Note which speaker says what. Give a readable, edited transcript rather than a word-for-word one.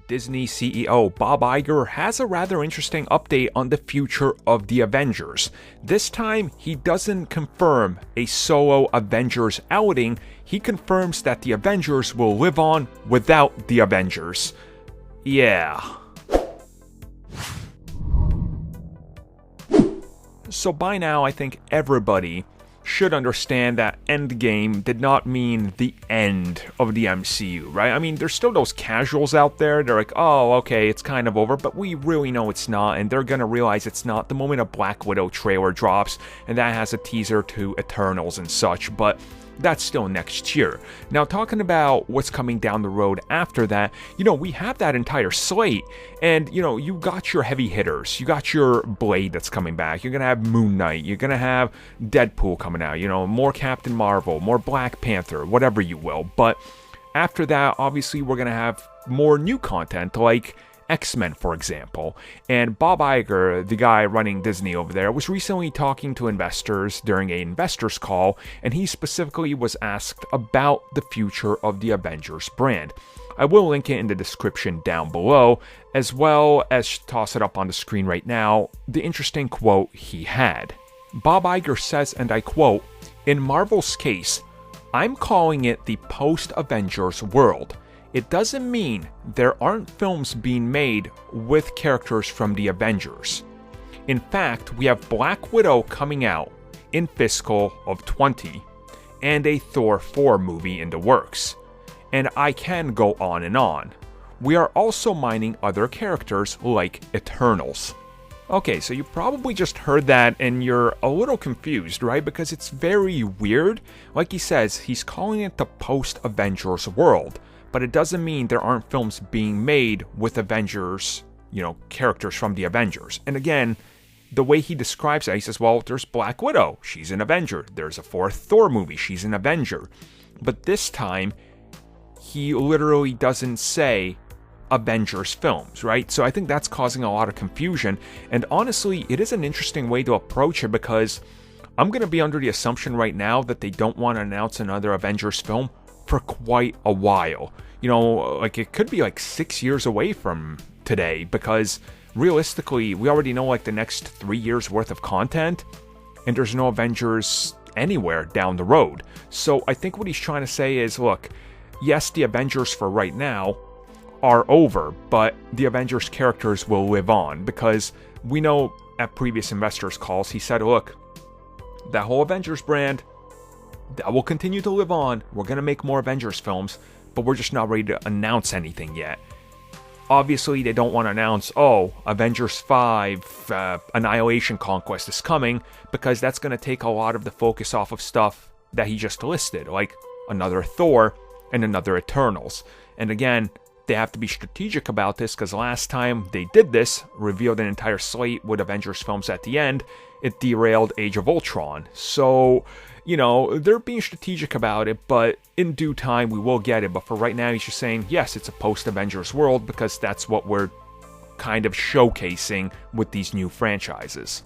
Speaker 1: Disney CEO Bob Iger has a rather interesting update on the future of the Avengers. This time, he doesn't confirm a solo Avengers outing, he confirms that the Avengers will live on without the Avengers. Yeah. So by now, I think everybody should understand that Endgame did not mean the end of the MCU, right? I mean, there's still those casuals out there. They're like, oh, okay, it's kind of over, but we really know it's not, and they're gonna realize it's not the moment a Black Widow trailer drops, and that has a teaser to Eternals and such, but that's still next year. Now, talking about what's coming down the road after that, we have that entire slate, and, you got your heavy hitters. You got your Blade that's coming back. You're gonna have Moon Knight. You're gonna have Deadpool coming out. More Captain Marvel, more Black Panther, whatever you will. But after that, obviously, we're gonna have more new content, like X-Men, for example. And Bob Iger, the guy running Disney over there, was recently talking to investors during an investors call, and he specifically was asked about the future of the Avengers brand. I will link it in the description down below, as well as toss it up on the screen right now, the interesting quote he had. Bob Iger says, and I quote, "In Marvel's case, I'm calling it the post-Avengers world. It doesn't mean there aren't films being made with characters from the Avengers. In fact, we have Black Widow coming out in fiscal of 20, and a Thor 4 movie in the works. And I can go on and on. We are also mining other characters like Eternals." Okay, so you probably just heard that and you're a little confused, right? Because it's very weird. Like he says, he's calling it the post-Avengers world. But it doesn't mean there aren't films being made with Avengers, characters from the Avengers. And again, the way he describes it, he says, well, there's Black Widow, she's an Avenger. There's a 4th Thor movie, she's an Avenger. But this time, he literally doesn't say Avengers films, right? So I think that's causing a lot of confusion. And honestly, it is an interesting way to approach it, because I'm going to be under the assumption right now that they don't want to announce another Avengers film for quite a while. It could be 6 years away from today, because realistically, we already know the next 3 years worth of content, and there's no Avengers anywhere down the road. So I think what he's trying to say is, look, yes, the Avengers for right now are over, but the Avengers characters will live on, because we know at previous investors calls, he said, look, that whole Avengers brand, that will continue to live on. We're going to make more Avengers films, but we're just not ready to announce anything yet. Obviously, they don't want to announce, Avengers 5, Annihilation Conquest is coming, because that's going to take a lot of the focus off of stuff that he just listed, like another Thor and another Eternals. And again, they have to be strategic about this, because last time they did this, revealed an entire slate with Avengers films at the end, it derailed Age of Ultron. So, they're being strategic about it, but in due time we will get it. But for right now, he's just saying, yes, it's a post-Avengers world, because that's what we're kind of showcasing with these new franchises.